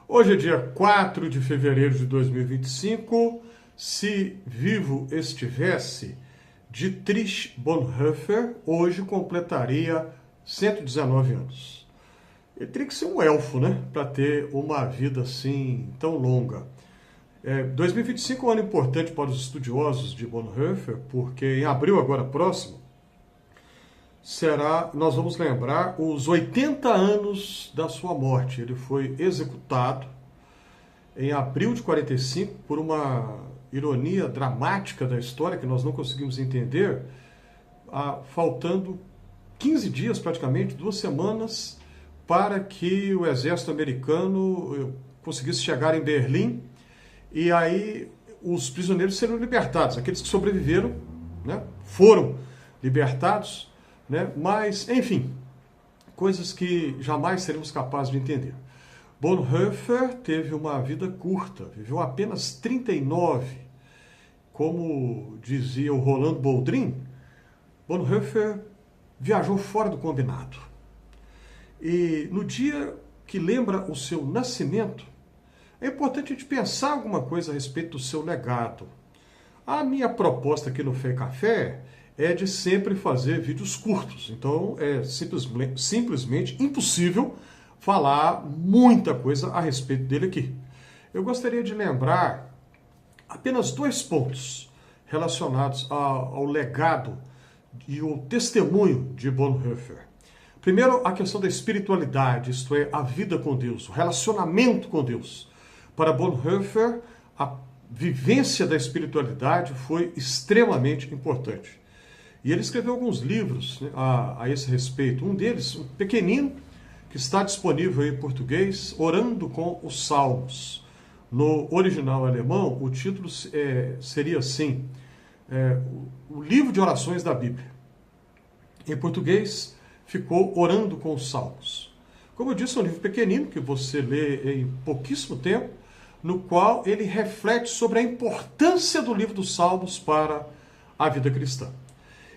Hoje é dia 4 de fevereiro de 2025. Se vivo estivesse, Dietrich Bonhoeffer hoje completaria 119 anos. Ele teria que ser um elfo, né? Para ter uma vida assim tão longa. 2025 é um ano importante para os estudiosos de Bonhoeffer, porque em abril agora próximo, nós vamos lembrar os 80 anos da sua morte. Ele foi executado em abril de 45 por uma ironia dramática da história que nós não conseguimos entender, faltando 15 dias, praticamente, 2 semanas, para que o exército americano conseguisse chegar em Berlim e aí os prisioneiros seriam libertados. Aqueles que sobreviveram, né, foram libertados, né? Mas, enfim, coisas que jamais seremos capazes de entender. Bonhoeffer teve uma vida curta, viveu apenas 39. Como dizia o Roland Boldrin, Bonhoeffer viajou fora do combinado. E no dia que lembra o seu nascimento, é importante a gente pensar alguma coisa a respeito do seu legado. A minha proposta aqui no Fé e Café é de sempre fazer vídeos curtos. Então é simplesmente impossível falar muita coisa a respeito dele aqui. Eu gostaria de lembrar apenas 2 pontos relacionados ao legado e ao testemunho de Bonhoeffer. Primeiro, a questão da espiritualidade, isto é, a vida com Deus, o relacionamento com Deus. Para Bonhoeffer, a vivência da espiritualidade foi extremamente importante. E ele escreveu alguns livros, né, a esse respeito. Um deles, um pequenino, que está disponível em português, Orando com os Salmos. No original alemão, o título seria assim, o livro de orações da Bíblia. Em português, ficou Orando com os Salmos. Como eu disse, é um livro pequenino, que você lê em pouquíssimo tempo, no qual ele reflete sobre a importância do livro dos Salmos para a vida cristã.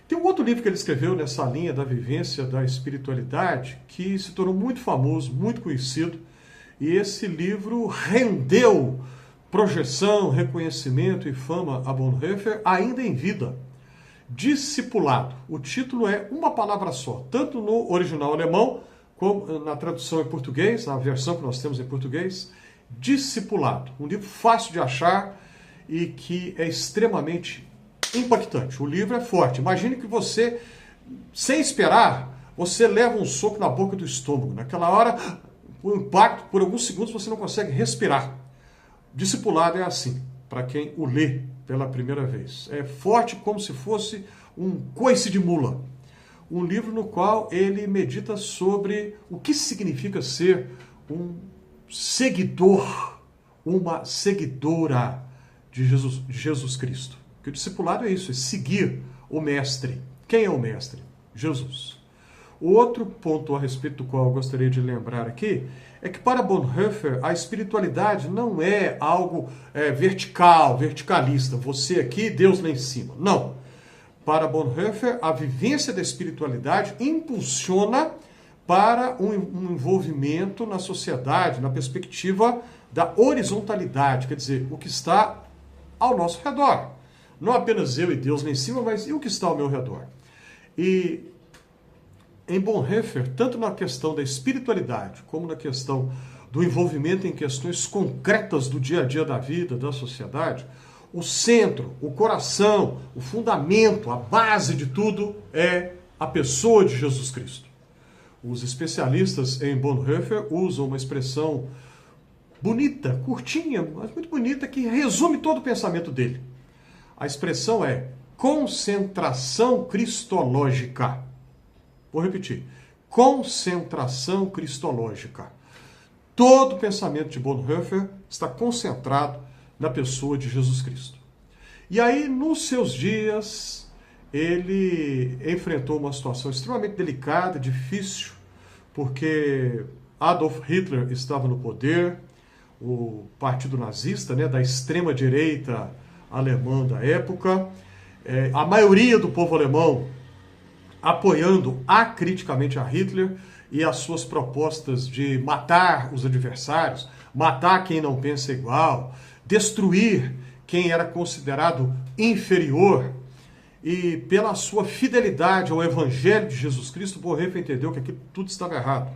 Tem um outro livro que ele escreveu nessa linha da vivência da espiritualidade, que se tornou muito famoso, muito conhecido, e esse livro rendeu projeção, reconhecimento e fama a Bonhoeffer ainda em vida. Discipulado. O título é uma palavra só, tanto no original alemão, como na tradução em português, na versão que nós temos em português, Discipulado. Um livro fácil de achar e que é extremamente impactante. O livro é forte. Imagine que você, sem esperar, você leva um soco na boca do estômago. Naquela hora, o impacto, por alguns segundos, você não consegue respirar. Discipulado é assim, para quem o lê pela primeira vez. É forte como se fosse um coice de mula. Um livro no qual ele medita sobre o que significa ser um seguidor, uma seguidora de Jesus Cristo. Porque o discipulado é isso, é seguir o mestre. Quem é o mestre? Jesus. O outro ponto a respeito do qual eu gostaria de lembrar aqui é que para Bonhoeffer a espiritualidade não é algo verticalista. Você aqui, Deus lá em cima. Não. Para Bonhoeffer, a vivência da espiritualidade impulsiona para um envolvimento na sociedade, na perspectiva da horizontalidade, quer dizer, o que está ao nosso redor. Não apenas eu e Deus lá em cima, mas e o que está ao meu redor? E em Bonhoeffer, tanto na questão da espiritualidade, como na questão do envolvimento em questões concretas do dia a dia da vida, da sociedade, o centro, o coração, o fundamento, a base de tudo é a pessoa de Jesus Cristo. Os especialistas em Bonhoeffer usam uma expressão bonita, curtinha, mas muito bonita, que resume todo o pensamento dele. A expressão é concentração cristológica. Vou repetir. Concentração cristológica. Todo o pensamento de Bonhoeffer está concentrado na pessoa de Jesus Cristo. E aí, nos seus dias, ele enfrentou uma situação extremamente delicada, difícil, porque Adolf Hitler estava no poder, o partido nazista, né, da extrema-direita alemã da época, a maioria do povo alemão apoiando acriticamente a Hitler, e as suas propostas de matar os adversários, matar quem não pensa igual, destruir quem era considerado inferior, e pela sua fidelidade ao Evangelho de Jesus Cristo, Bonhoeffer entendeu que aquilo tudo estava errado.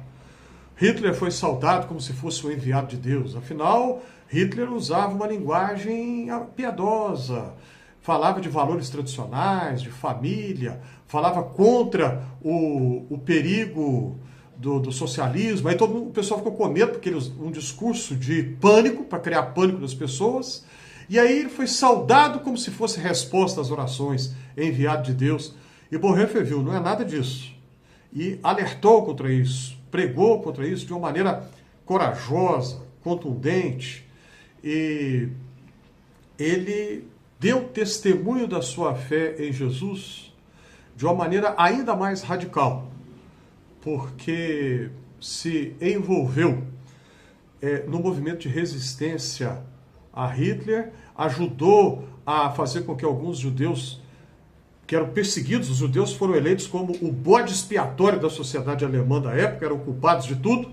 Hitler foi saudado como se fosse o enviado de Deus. Afinal, Hitler usava uma linguagem piedosa, falava de valores tradicionais, de família, falava contra o perigo do socialismo. Aí o pessoal ficou com medo, porque ele usou um discurso de pânico, para criar pânico nas pessoas. E aí ele foi saudado como se fosse resposta às orações, enviado de Deus. E Bonhoeffer viu, não é nada disso. E alertou contra isso, pregou contra isso de uma maneira corajosa, contundente. E ele deu testemunho da sua fé em Jesus de uma maneira ainda mais radical, porque se envolveu no movimento de resistência a Hitler, ajudou a fazer com que alguns judeus que eram perseguidos, os judeus foram eleitos como o bode expiatório da sociedade alemã da época, eram culpados de tudo.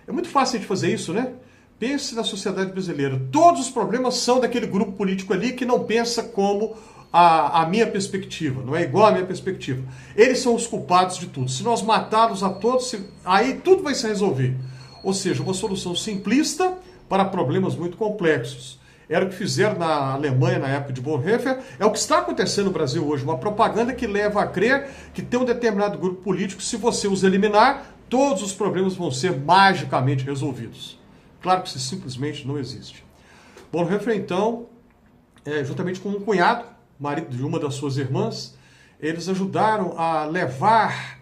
É muito fácil de fazer isso, né? Pense na sociedade brasileira. Todos os problemas são daquele grupo político ali que não pensa como a minha perspectiva, não é igual à minha perspectiva. Eles são os culpados de tudo. Se nós matarmos a todos, aí tudo vai se resolver. Ou seja, uma solução simplista para problemas muito complexos. Era o que fizeram na Alemanha na época de Bonhoeffer, é o que está acontecendo no Brasil hoje, uma propaganda que leva a crer que tem um determinado grupo político, se você os eliminar, todos os problemas vão ser magicamente resolvidos. Claro que isso simplesmente não existe. Bonhoeffer, então, juntamente com um cunhado, marido de uma das suas irmãs, eles ajudaram a levar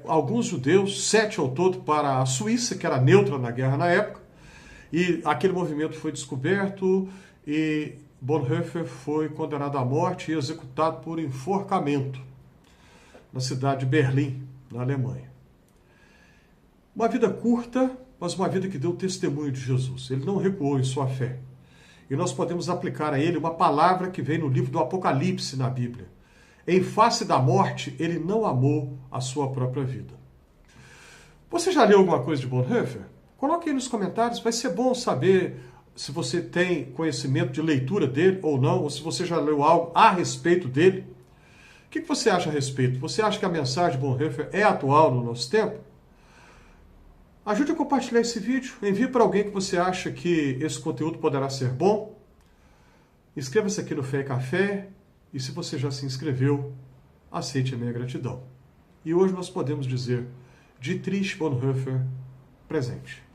alguns judeus, 7 ao todo, para a Suíça, que era neutra na guerra na época. E aquele movimento foi descoberto e Bonhoeffer foi condenado à morte e executado por enforcamento na cidade de Berlim, na Alemanha. Uma vida curta, mas uma vida que deu testemunho de Jesus. Ele não recuou em sua fé. E nós podemos aplicar a ele uma palavra que vem no livro do Apocalipse na Bíblia. Em face da morte, ele não amou a sua própria vida. Você já leu alguma coisa de Bonhoeffer? Coloque aí nos comentários, vai ser bom saber se você tem conhecimento de leitura dele ou não, ou se você já leu algo a respeito dele. O que você acha a respeito? Você acha que a mensagem de Bonhoeffer é atual no nosso tempo? Ajude a compartilhar esse vídeo, envie para alguém que você acha que esse conteúdo poderá ser bom. Inscreva-se aqui no Fé e Café e se você já se inscreveu, aceite a minha gratidão. E hoje nós podemos dizer, Dietrich Bonhoeffer presente.